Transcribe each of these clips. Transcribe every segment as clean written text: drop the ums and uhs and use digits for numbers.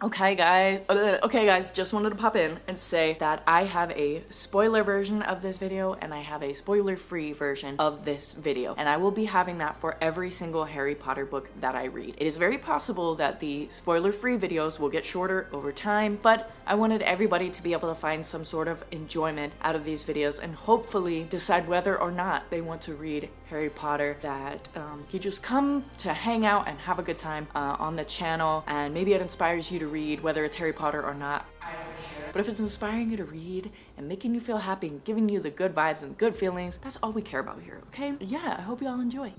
Okay guys, just wanted to pop in and say that I have a spoiler version of this video and I have a spoiler-free version of this video, and I will be having that for every single Harry Potter book that I read. It is very possible that the spoiler-free videos will get shorter over time, but I wanted everybody to be able to find some sort of enjoyment out of these videos and hopefully decide whether or not they want to read Harry Potter, that you just come to hang out and have a good time on the channel, and maybe it inspires you to read, whether it's Harry Potter or not. I don't care. But if it's inspiring you to read and making you feel happy and giving you the good vibes and good feelings, that's all we care about here, okay? Yeah, I hope you all enjoy.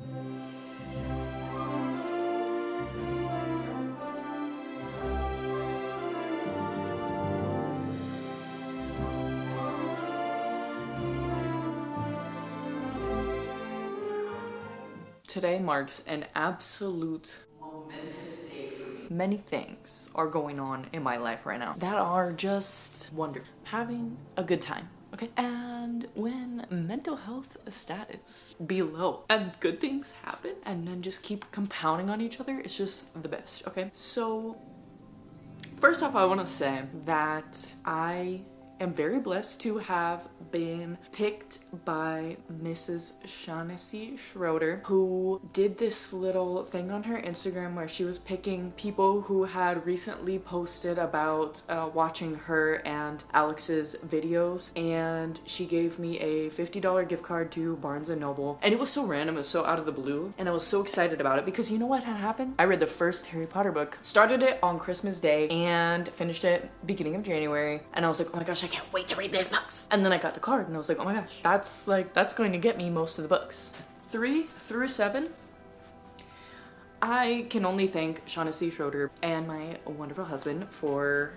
Today marks an absolute momentous day for me. Many things are going on in my life right now that are just wonderful. Having a good time, okay? And when mental health status be low and good things happen and then just keep compounding on each other, it's just the best, okay? So first off, I want to say that I am very blessed to have been picked by Mrs. Shaughnessy Schroeder, who did this little thing on her Instagram where she was picking people who had recently posted about watching her and Alex's videos, and she gave me a $50 gift card to Barnes & Noble. And it was so random, it was so out of the blue, and I was so excited about it because you know what had happened? I read the first Harry Potter book, started it on Christmas Day, and finished it beginning of January, and I was like, oh my gosh, I can't wait to read these books. And then I got the card and I was like, oh my gosh, that's going to get me most of the books. 3 through 7, I can only thank Shaughnessy Schroeder and my wonderful husband for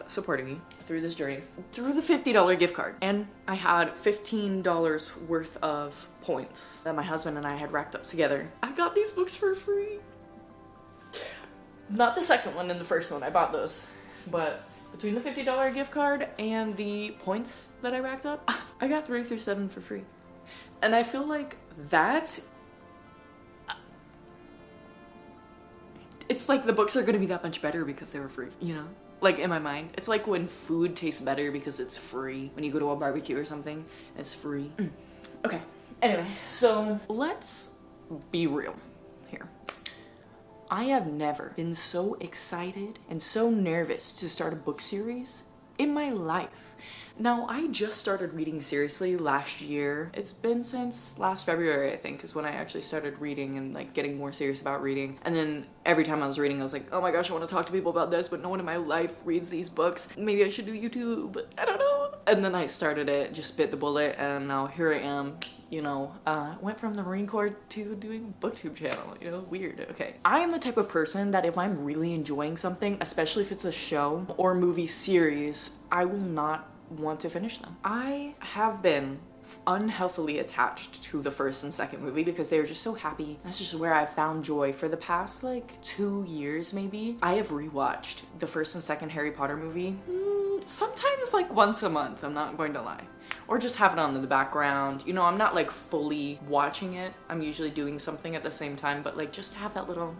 supporting me through this journey, through the $50 gift card. And I had $15 worth of points that my husband and I had racked up together. I got these books for free. Not the second one and the first one, I bought those, but between the $50 gift card and the points that I racked up, I got 3 through 7 for free. And I feel like that, it's like the books are gonna be that much better because they were free, you know? Like in my mind, it's like when food tastes better because it's free. When you go to a barbecue or something, it's free. Okay, anyway, so let's be real here. I have never been so excited and so nervous to start a book series in my life. Now, I just started reading seriously last year. It's been since last February, I think, is when I actually started reading and like getting more serious about reading. And then every time I was reading, I was like, oh my gosh, I want to talk to people about this, but no one in my life reads these books. Maybe I should do YouTube, I don't know. And then I started it, just bit the bullet, and now here I am. You know, went from the Marine Corps to doing a booktube channel, you know, weird, okay. I am the type of person that if I'm really enjoying something, especially if it's a show or movie series, I will not want to finish them. I have been unhealthily attached to the first and second movie because they were just so happy. That's just where I found joy for the past like 2 years maybe. I have rewatched the first and second Harry Potter movie sometimes like once a month, I'm not going to lie. Or just have it on in the background. You know, I'm not like fully watching it. I'm usually doing something at the same time, but like just to have that little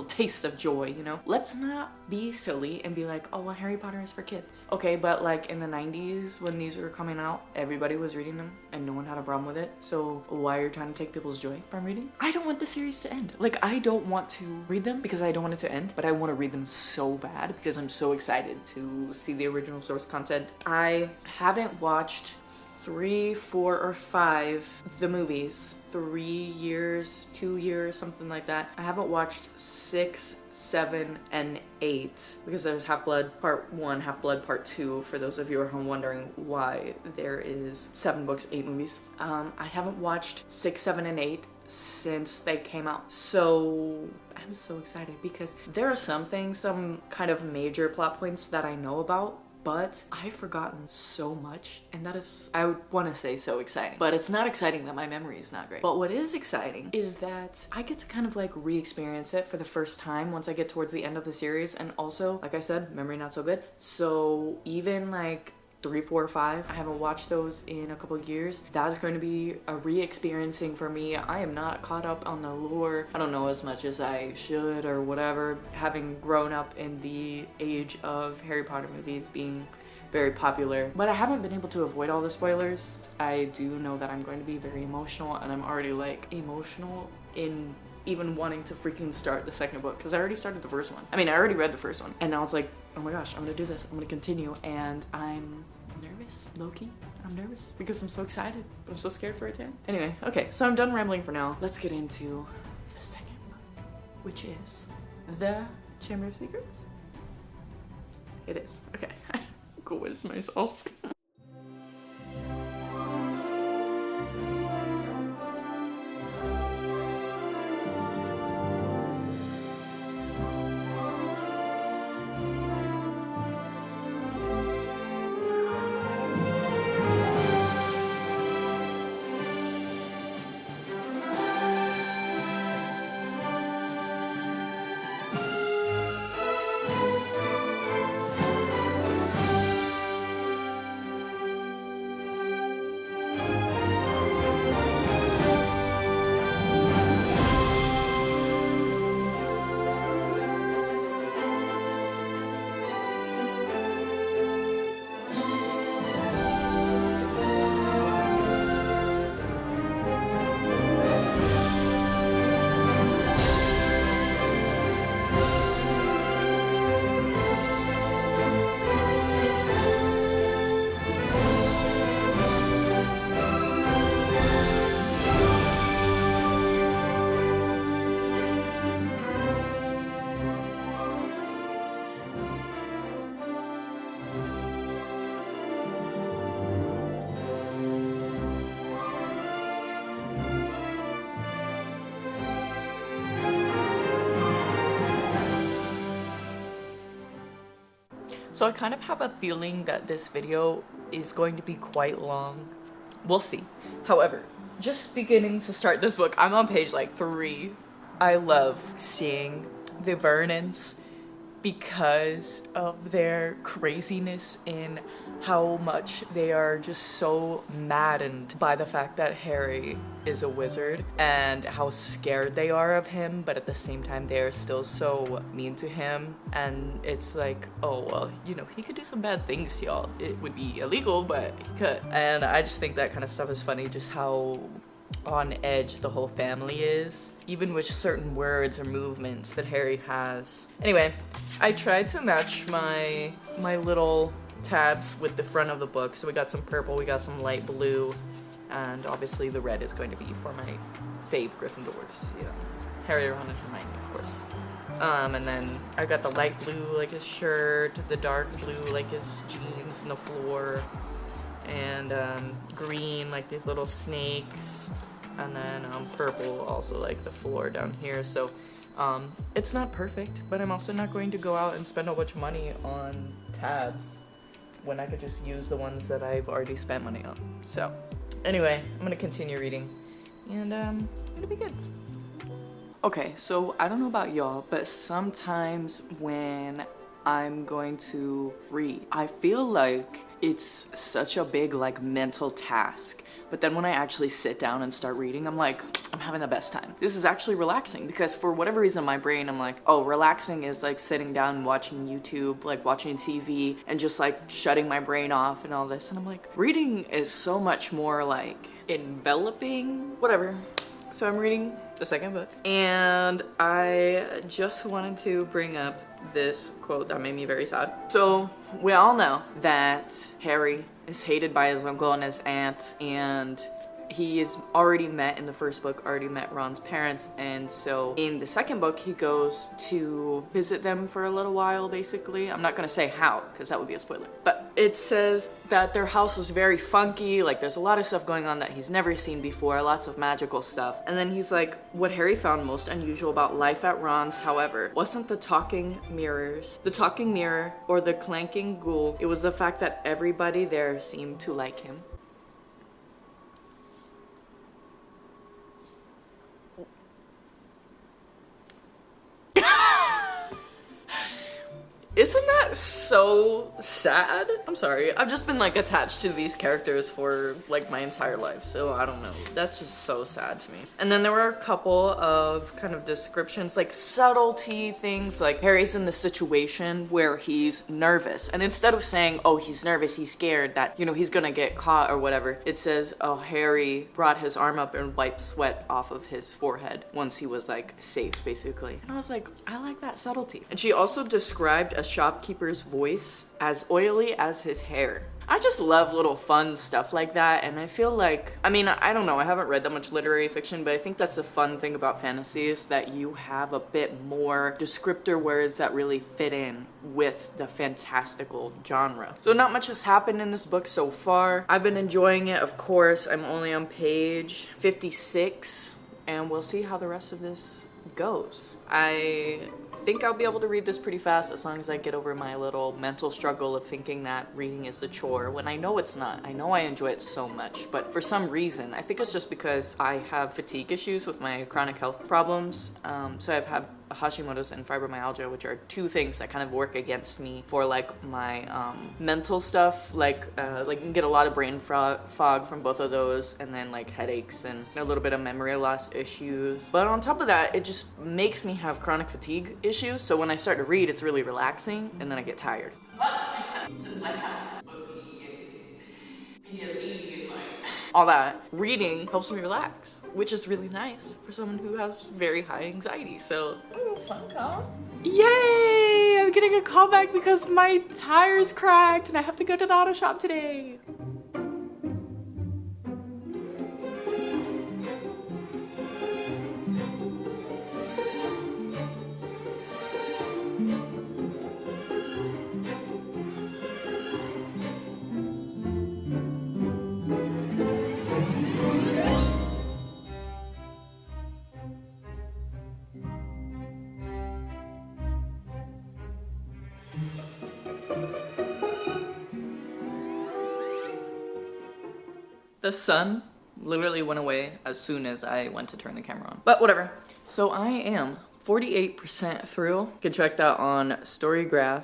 taste of joy, you know? Let's not be silly and be like, oh, well, Harry Potter is for kids. Okay, but like in the 90s when these were coming out, everybody was reading them and no one had a problem with it. So why are you trying to take people's joy from reading? I don't want the series to end. Like, I don't want to read them because I don't want it to end, but I want to read them so bad because I'm so excited to see the original source content. I haven't watched 3, 4, or 5 the movies. 3 years, 2 years, something like that. I haven't watched 6, 7, and 8 because there's Half-Blood Part 1, Half-Blood Part 2, for those of you at home wondering why there is 7 books, 8 movies. I haven't watched 6, 7, and 8 since they came out. So I'm so excited because there are some things, some kind of major plot points that I know about, but I've forgotten so much, and that is, I would want to say, so exciting. But it's not exciting that my memory is not great. But what is exciting is that I get to kind of like re-experience it for the first time once I get towards the end of the series, and also, like I said, memory not so good. So even like 3, 4, 5. I haven't watched those in a couple years. That's going to be a re-experiencing for me. I am not caught up on the lore. I don't know as much as I should or whatever. Having grown up in the age of Harry Potter movies being very popular, but I haven't been able to avoid all the spoilers. I do know that I'm going to be very emotional, and I'm already like emotional in even wanting to freaking start the second book because I already started the first one. I mean, I already read the first one, and now it's like, oh my gosh, I'm gonna do this. I'm gonna continue, and I'm nervous, low-key. I'm nervous because I'm so excited, but I'm so scared for it to end. Anyway, okay, so I'm done rambling for now. Let's get into the second book, which is The Chamber of Secrets. It is. Okay. Quiz myself. So I kind of have a feeling that this video is going to be quite long. We'll see. However, just beginning to start this book, I'm on page like 3. I love seeing the Vernons because of their craziness in how much they are just so maddened by the fact that Harry is a wizard and how scared they are of him, but at the same time they are still so mean to him. And it's like, oh well, you know, he could do some bad things, y'all. It would be illegal, but he could. And I just think that kind of stuff is funny, just how on edge the whole family is, even with certain words or movements that Harry has. Anyway, I tried to match my little tabs with the front of the book. So we got some purple, we got some light blue, and obviously the red is going to be for my fave Gryffindors, you know, Harry, Ron, and Hermione, of course. And then I got the light blue like his shirt, the dark blue like his jeans and the floor, and green like these little snakes, and then purple also like the floor down here. So it's not perfect, but I'm also not going to go out and spend a bunch of money on tabs when I could just use the ones that I've already spent money on. So anyway, I'm gonna continue reading, and it'll be good. Okay, so I don't know about y'all, but sometimes when I'm going to read, I feel like it's such a big like mental task. But then when I actually sit down and start reading, I'm like, I'm having the best time. This is actually relaxing, because for whatever reason in my brain, I'm like, oh, relaxing is like sitting down and watching YouTube, like watching TV and just like shutting my brain off and all this. And I'm like, reading is so much more like enveloping, whatever. So I'm reading the second book, and I just wanted to bring up this quote that made me very sad. So we all know that Harry is hated by his uncle and his aunt, and he is already met in the first book, already met Ron's parents, and so in the second book he goes to visit them for a little while, basically. I'm not gonna say how, because that would be a spoiler, but it says that their house was very funky, like there's a lot of stuff going on that he's never seen before, lots of magical stuff. And then he's like, what Harry found most unusual about life at Ron's, however, wasn't the talking mirrors, the talking mirror, or the clanking ghoul. It was the fact that everybody there seemed to like him. Isn't that so sad? I'm sorry. I've just been like attached to these characters for like my entire life, so I don't know. That's just so sad to me. And then there were a couple of kind of descriptions, like subtlety things, like Harry's in the situation where he's nervous, and instead of saying, oh, he's nervous, he's scared that, you know, he's gonna get caught or whatever, it says, oh, Harry brought his arm up and wiped sweat off of his forehead once he was like safe, basically. And I was like, I like that subtlety. And she also described a shopkeeper's voice as oily as his hair. I just love little fun stuff like that, and I feel like, I mean, I don't know, I haven't read that much literary fiction, but I think that's the fun thing about fantasy is that you have a bit more descriptor words that really fit in with the fantastical genre. So not much has happened in this book so far. I've been enjoying it, of course. I'm only on page 56, and we'll see how the rest of this goes. I think I'll be able to read this pretty fast as long as I get over my little mental struggle of thinking that reading is a chore when I know it's not. I know I enjoy it so much, but for some reason, I think it's just because I have fatigue issues with my chronic health problems. So I've had Hashimoto's and fibromyalgia, which are two things that kind of work against me for like my mental stuff. Like you can get a lot of brain fog from both of those, and then like headaches and a little bit of memory loss issues. But on top of that, it just makes me have chronic fatigue issues. So when I start to read, it's really relaxing, and then I get tired. But since I have OCD and PTSD and like all that, reading helps me relax, which is really nice for someone who has very high anxiety. So, fun call. Yay! I'm getting a call back because my tire's cracked and I have to go to the auto shop today. The sun literally went away as soon as I went to turn the camera on. But whatever. So I am 48% through. You can check that on Storygraph.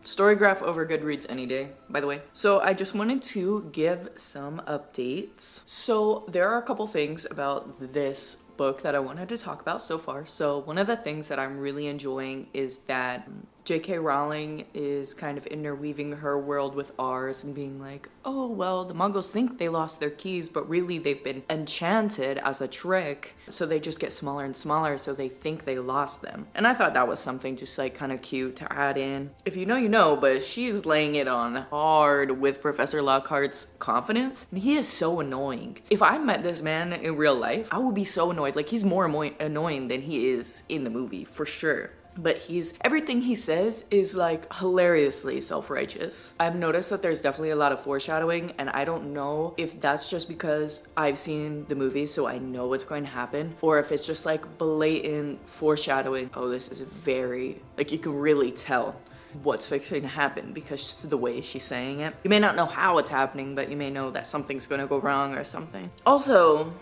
Storygraph over Goodreads any day, by the way. So I just wanted to give some updates. So there are a couple things about this book that I wanted to talk about so far. So one of the things that I'm really enjoying is that J.K. Rowling is kind of interweaving her world with ours and being like, oh, well, the Mongols think they lost their keys, but really they've been enchanted as a trick. So they just get smaller and smaller, so they think they lost them. And I thought that was something just like kind of cute to add in. If you know, you know, but she's laying it on hard with Professor Lockhart's confidence. And he is so annoying. If I met this man in real life, I would be so annoyed. Like, he's more annoying than he is in the movie, for sure. But everything he says is like hilariously self-righteous. I've noticed that there's definitely a lot of foreshadowing, and I don't know if that's just because I've seen the movie so I know what's going to happen, or if it's just like blatant foreshadowing. Oh, this is very, like, you can really tell what's fixing to happen because it's the way she's saying it. You may not know how it's happening, but you may know that something's gonna go wrong or something. Also,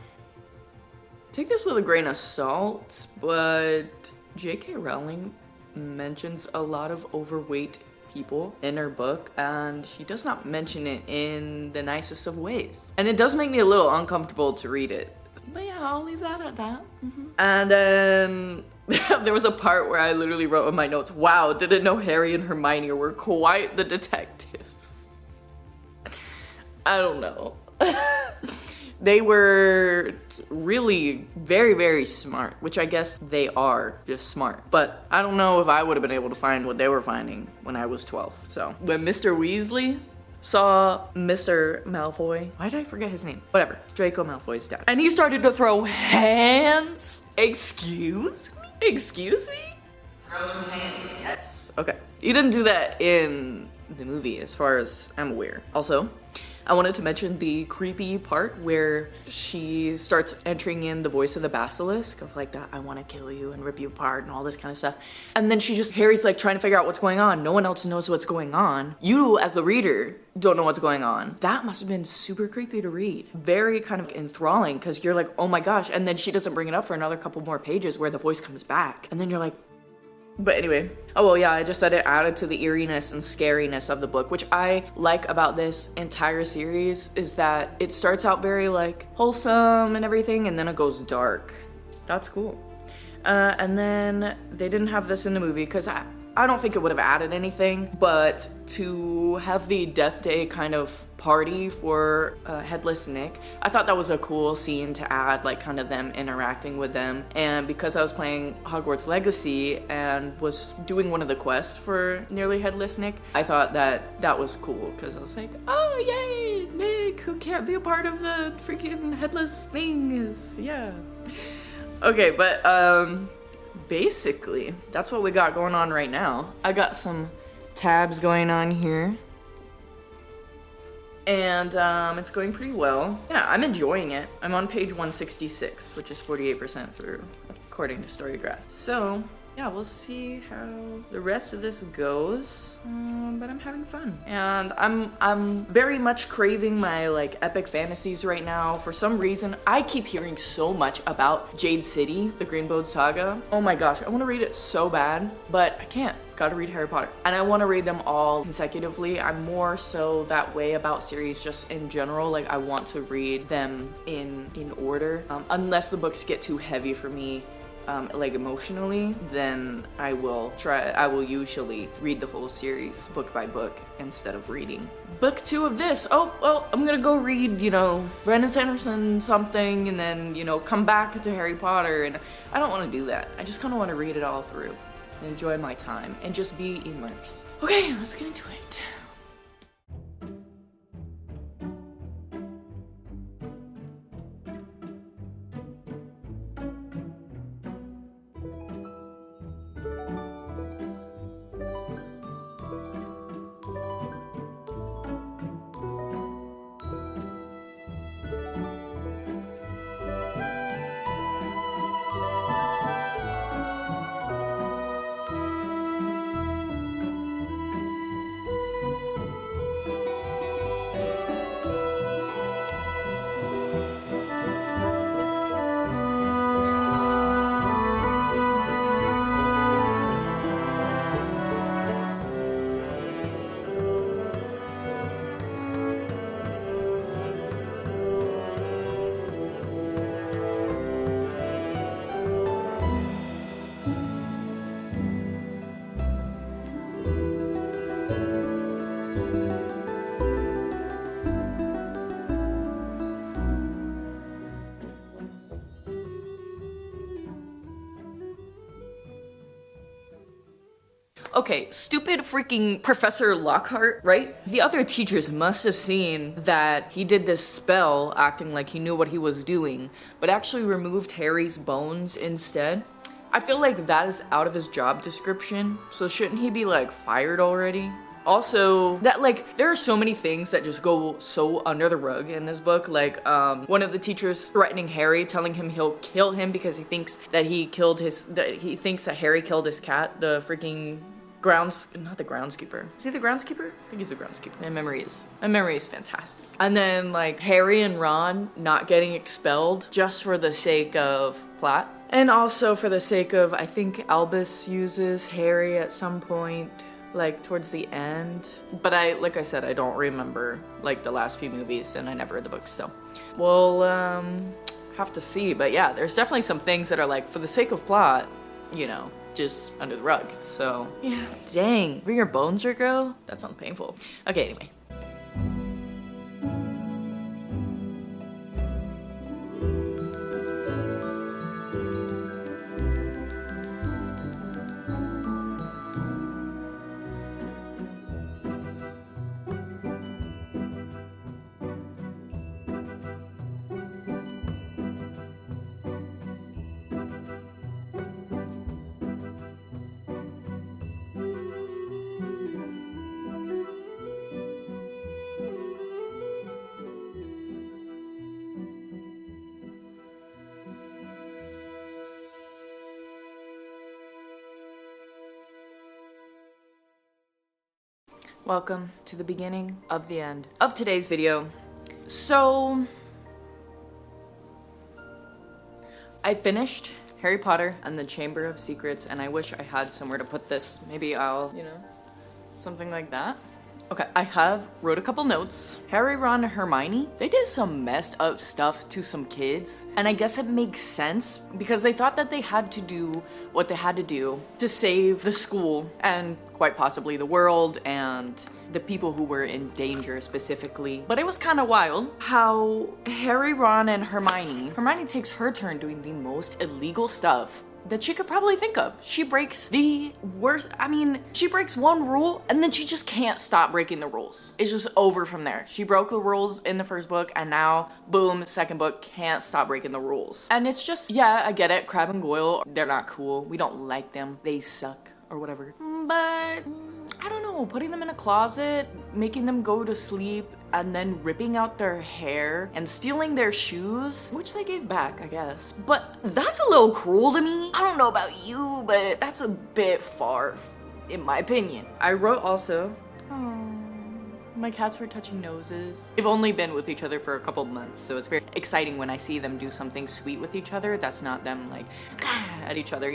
take this with a grain of salt, but J.K. Rowling mentions a lot of overweight people in her book, and she does not mention it in the nicest of ways. And it does make me a little uncomfortable to read it. But yeah, I'll leave that at that. And then there was a part where I literally wrote in my notes, wow, didn't know Harry and Hermione were quite the detectives. I don't know. They were really very, very smart, which I guess they are just smart. But I don't know if I would have been able to find what they were finding when I was 12. So when Mr. Weasley saw Mr. Malfoy, why did I forget his name? Whatever, Draco Malfoy's dad. And he started to throw hands. Excuse me? Excuse me? Throwing hands, yes. Okay. He didn't do that in the movie as far as I'm aware. Also, I wanted to mention the creepy part where she starts entering in the voice of the basilisk of like that, I want to kill you and rip you apart and all this kind of stuff. And then Harry's like trying to figure out what's going on. No one else knows what's going on. You as the reader don't know what's going on. That must have been super creepy to read. Very kind of enthralling because you're like, oh my gosh. And then she doesn't bring it up for another couple more pages where the voice comes back. And then you're like, But anyway, oh well, yeah, I just said it added to the eeriness and scariness of the book, which I like about this entire series is that it starts out very like wholesome and everything, and then it goes dark. That's cool. And then they didn't have this in the movie because I don't think it would have added anything, but to have the Death Day kind of party for Headless Nick, I thought that was a cool scene to add, like kind of them interacting with them. And because I was playing Hogwarts Legacy and was doing one of the quests for Nearly Headless Nick, I thought that that was cool because I was like, oh yay, Nick, who can't be a part of the freaking Headless thing is, yeah. Okay, but basically, that's what we got going on right now. I got some tabs going on here. And it's going pretty well. Yeah, I'm enjoying it. I'm on page 166, which is 48% through, according to Storygraph. So, yeah, we'll see how the rest of this goes. But I'm having fun. And I'm very much craving my like epic fantasies right now. For some reason, I keep hearing so much about Jade City, the Greenbone Saga. Oh my gosh, I want to read it so bad, but I can't. Gotta read Harry Potter. And I want to read them all consecutively. I'm more so that way about series just in general. Like I want to read them in order. Unless the books get too heavy for me, like emotionally, then I will usually read the whole series book by book instead of reading book 2 of this. Oh, well, I'm gonna go read, you know, Brandon Sanderson something and then, you know, come back to Harry Potter. And I don't want to do that. I just kind of want to read it all through and enjoy my time and just be immersed. Okay, let's get into it. Okay, stupid freaking Professor Lockhart, right? The other teachers must have seen that he did this spell acting like he knew what he was doing, but actually removed Harry's bones instead. I feel like that is out of his job description, so shouldn't he be like fired already? Also, that like, there are so many things that just go so under the rug in this book. Like, one of the teachers threatening Harry, telling him he'll kill him because he thinks that he thinks that Harry killed his cat, the freaking not the groundskeeper. Is he the groundskeeper? I think he's the groundskeeper. My memory is fantastic. And then like Harry and Ron not getting expelled just for the sake of plot. And also for the sake of, I think Albus uses Harry at some point, like towards the end. But like I said, I don't remember like the last few movies and I never read the books, so we'll have to see. But yeah, there's definitely some things that are like for the sake of plot, you know, just under the rug. So yeah, dang, where your bones are grow? That sounds painful. Okay, anyway. Welcome to the beginning of the end of today's video. So, I finished Harry Potter and the Chamber of Secrets, and I wish I had somewhere to put this. Maybe I'll, something like that. Okay, I wrote a couple notes. Harry, Ron, and Hermione, they did some messed up stuff to some kids. And I guess it makes sense because they thought that they had to do what they had to do to save the school and quite possibly the world and the people who were in danger specifically. But it was kind of wild how Harry, Ron, and Hermione takes her turn doing the most illegal stuff that she could probably think of. She breaks the worst, she breaks one rule and then she just can't stop breaking the rules. It's just over from there. She broke the rules in the first book and now, boom, second book, can't stop breaking the rules. And it's just, yeah, I get it, Crabbe and Goyle, they're not cool. We don't like them. They suck or whatever. But I don't know, putting them in a closet, making them go to sleep, and then ripping out their hair and stealing their shoes, which they gave back, I guess. But that's a little cruel to me. I don't know about you, but that's a bit far, in my opinion. I wrote also, my cats were touching noses. They've only been with each other for a couple months, so it's very exciting when I see them do something sweet with each other. That's not them like at each other,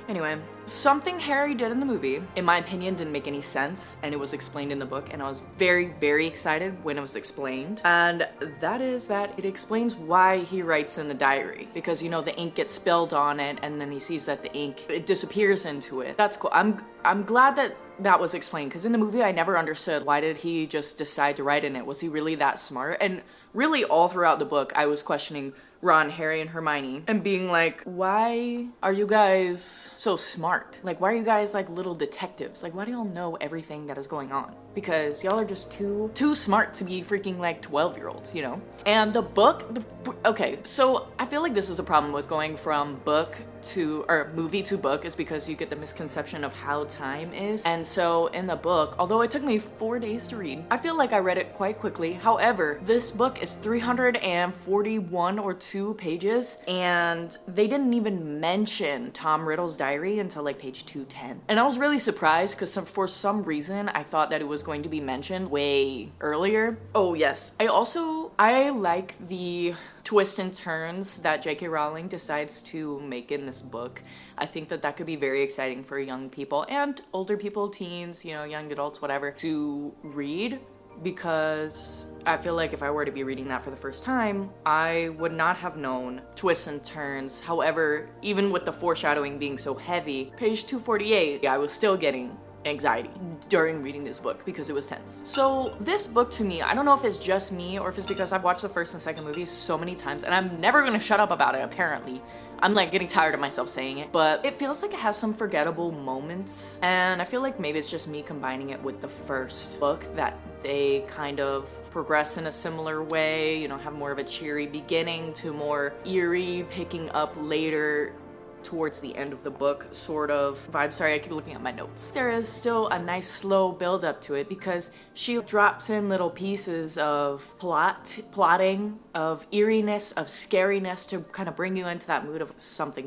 Anyway, something Harry did in the movie, in my opinion, didn't make any sense, and it was explained in the book, and I was very, very excited when it was explained. And that is that it explains why he writes in the diary. Because, the ink gets spilled on it, and then he sees that the ink, it disappears into it. That's cool. I'm glad that was explained, because in the movie I never understood why did he just decide to write in it. Was he really that smart? And really all throughout the book I was questioning Ron, Harry, and Hermione and being like, why are you guys so smart? Like, why are you guys like little detectives? Like, why do y'all know everything that is going on? Because y'all are just too smart to be freaking like 12-year-olds, And the book, okay, so I feel like this is the problem with going from movie to book is because you get the misconception of how time is. And so in the book, although it took me 4 days to read, I feel like I read it quite quickly. However, this book is 341 or 2 pages, and they didn't even mention Tom Riddle's diary until like page 210. And I was really surprised because for some reason I thought that it was going to be mentioned way earlier. Oh yes, I like the twists and turns that J.K. Rowling decides to make in this book. I think that could be very exciting for young people and older people, teens, young adults, whatever, to read. Because I feel like if I were to be reading that for the first time, I would not have known twists and turns. However, even with the foreshadowing being so heavy, page 248, I was still getting anxiety during reading this book because it was tense. So this book to me, I don't know if it's just me or if it's because I've watched the first and second movies so many times and I'm never gonna shut up about it, apparently. I'm like getting tired of myself saying it, but it feels like it has some forgettable moments, and I feel like maybe it's just me combining it with the first book that they kind of progress in a similar way, have more of a cheery beginning to more eerie picking up later towards the end of the book sort of vibe. Sorry, I keep looking at my notes. There is still a nice slow build up to it because she drops in little pieces of plotting, of eeriness, of scariness to kind of bring you into that mood of something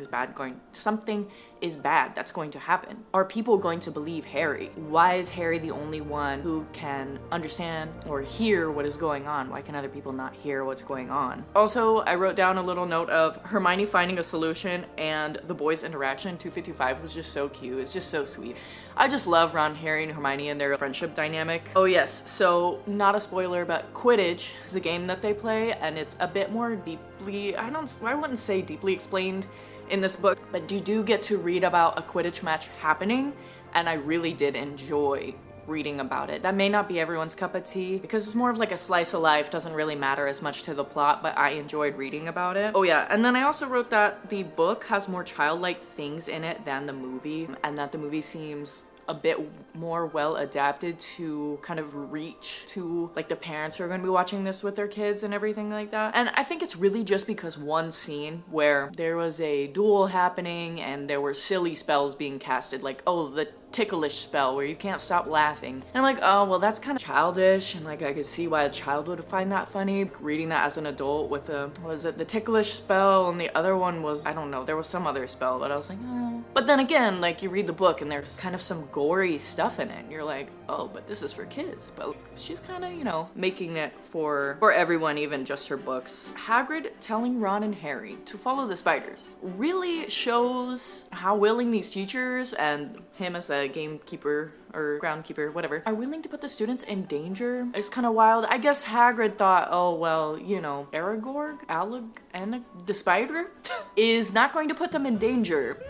is bad that's going to happen. Are people going to believe Harry? Why is Harry the only one who can understand or hear what is going on? Why can other people not hear what's going on? Also, I wrote down a little note of Hermione finding a solution, and the boys' interaction. 255 was just so cute. It's just so sweet. I just love Ron, Harry, and Hermione and their friendship dynamic. Oh yes, so not a spoiler, but Quidditch is a game that they play, and it's a bit more deeply, I wouldn't say deeply explained in this book, but you do get to read about a Quidditch match happening, and I really did enjoy reading about it. That may not be everyone's cup of tea because it's more of like a slice of life, doesn't really matter as much to the plot, but I enjoyed reading about it. Oh yeah, and then I also wrote that the book has more childlike things in it than the movie, and that the movie seems a bit more well adapted to kind of reach to like the parents who are going to be watching this with their kids and everything like that. And I think it's really just because one scene where there was a duel happening and there were silly spells being casted, like, oh, the ticklish spell where you can't stop laughing. And I'm like, oh, well, that's kind of childish, and like I could see why a child would find that funny. Reading that as an adult with the ticklish spell, and the other one was, I don't know, there was some other spell, but I was like, oh. But then again, like you read the book and there's kind of some gory stuff in it, and you're like, oh, but this is for kids. But she's kind of, you know, making it for everyone, even just her books. Hagrid telling Ron and Harry to follow the spiders really shows how willing these teachers and him as the gamekeeper or groundkeeper, whatever, are willing to put the students in danger. It's kind of wild. I guess Hagrid thought, oh, well, you know, the spider is not going to put them in danger.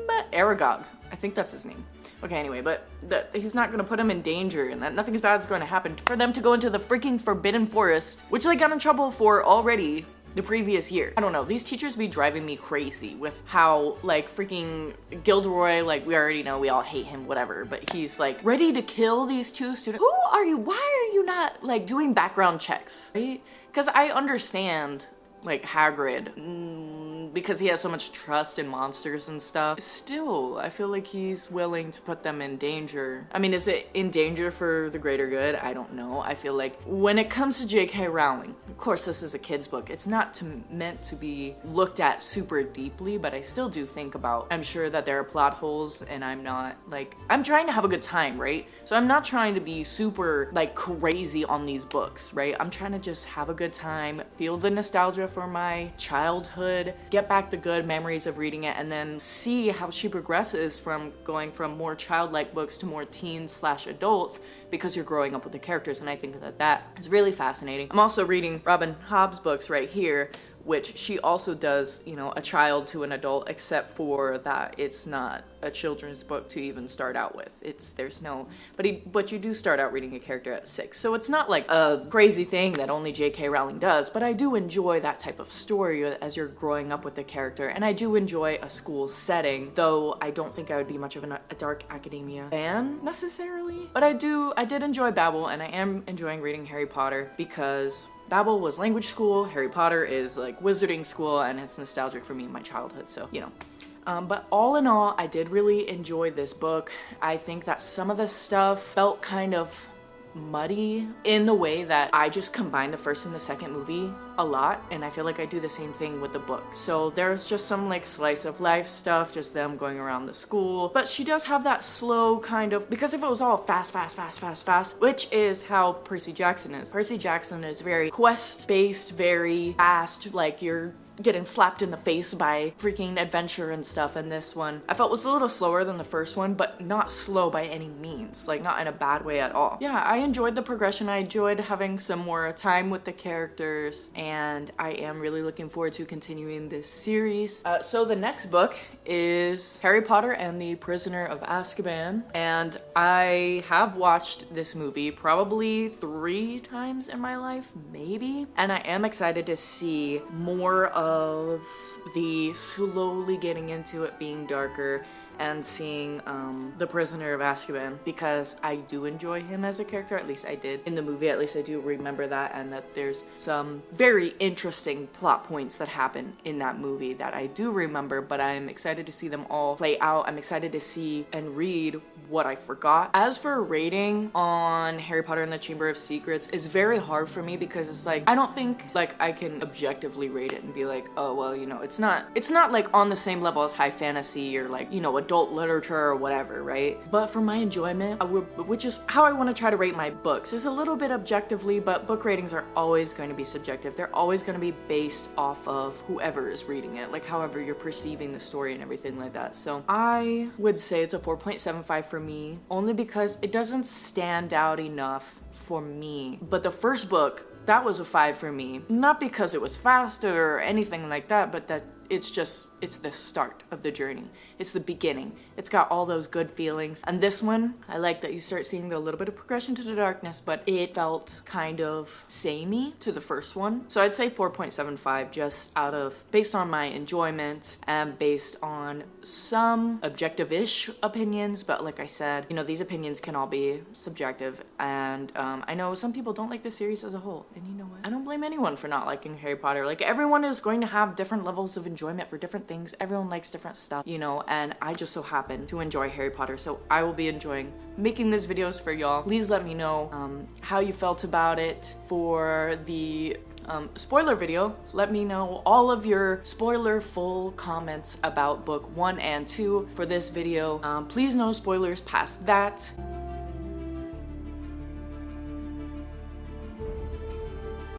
But Aragog, I think that's his name. Okay, anyway, but he's not gonna put them in danger, and that nothing as bad is going to happen for them to go into the freaking Forbidden Forest, which they got in trouble for already the previous year. I don't know, these teachers be driving me crazy with how, like, freaking Gilderoy, like, we already know we all hate him, whatever, but he's, like, ready to kill these two students. Who are you? Why are you not, like, doing background checks, right? Because I understand, like, Hagrid, because he has so much trust in monsters and stuff. Still, I feel like he's willing to put them in danger. I mean, is it in danger for the greater good? I don't know. I feel like when it comes to J.K. Rowling, of course this is a kid's book. It's not meant to be looked at super deeply, but I still do think about, I'm sure that there are plot holes, and I'm not, like, I'm trying to have a good time, right? So I'm not trying to be super, like, crazy on these books, right? I'm trying to just have a good time, feel the nostalgia for my childhood, get back the good memories of reading it, and then see how she progresses from going from more childlike books to more teens/adults, because you're growing up with the characters, and I think that is really fascinating. I'm also reading Robin Hobb's books right here, which she also does, you know, a child to an adult, except for that it's not a children's book to even start out with. But you do start out reading a character at 6. So it's not like a crazy thing that only J.K. Rowling does, but I do enjoy that type of story as you're growing up with the character, and I do enjoy a school setting, though I don't think I would be much of a dark academia fan necessarily. But I did enjoy Babel, and I am enjoying reading Harry Potter because Babel was language school, Harry Potter is like wizarding school, and it's nostalgic for me in my childhood, so, you know. But all in all, I did really enjoy this book. I think that some of the stuff felt kind of muddy in the way that I just combined the first and the second movie a lot, and I feel like I do the same thing with the book. So there's just some like slice of life stuff, just them going around the school, but she does have that slow kind of, because if it was all fast, which is how Percy Jackson is. Percy Jackson is very quest-based, very fast, like you're getting slapped in the face by freaking adventure and stuff, and this one I felt was a little slower than the first one, but not slow by any means, like not in a bad way at all. Yeah, I enjoyed the progression. I enjoyed having some more time with the characters, and I am really looking forward to continuing this series. So the next book is Harry Potter and the Prisoner of Azkaban, and I have watched this movie probably 3 times in my life, maybe, and I am excited to see more of the slowly getting into it being darker and seeing the Prisoner of Azkaban, because I do enjoy him as a character. At least I did in the movie. At least I do remember that, and that there's some very interesting plot points that happen in that movie that I do remember, but I'm excited to see them all play out. I'm excited to see and read what I forgot. As for rating on Harry Potter and the Chamber of Secrets, it's very hard for me because it's like, I don't think like I can objectively rate it and be like, oh, well, you know, it's not like on the same level as high fantasy or like, you know, adult literature or whatever, right? But for my enjoyment, which is how I want to try to rate my books, is a little bit objectively, but book ratings are always going to be subjective. They're always going to be based off of whoever is reading it, like however you're perceiving the story and everything like that. So I would say it's a 4.75 for me, only because it doesn't stand out enough for me. But the first book, that was a 5 for me. Not because it was faster or anything like that, but that it's the start of the journey. It's the beginning. It's got all those good feelings. And this one, I like that you start seeing the little bit of progression to the darkness, but it felt kind of samey to the first one. So I'd say 4.75 just based on my enjoyment and based on some objective-ish opinions. But like I said, you know, these opinions can all be subjective. And I know some people don't like the series as a whole. And you know what? I don't blame anyone for not liking Harry Potter. Like, everyone is going to have different levels of enjoyment for different things. Everyone likes different stuff, you know, and I just so happen to enjoy Harry Potter, so I will be enjoying making these videos for y'all. Please let me know how you felt about it. For the spoiler video, let me know all of your spoiler full comments about book 1 and 2 for this video. Please no spoilers past that.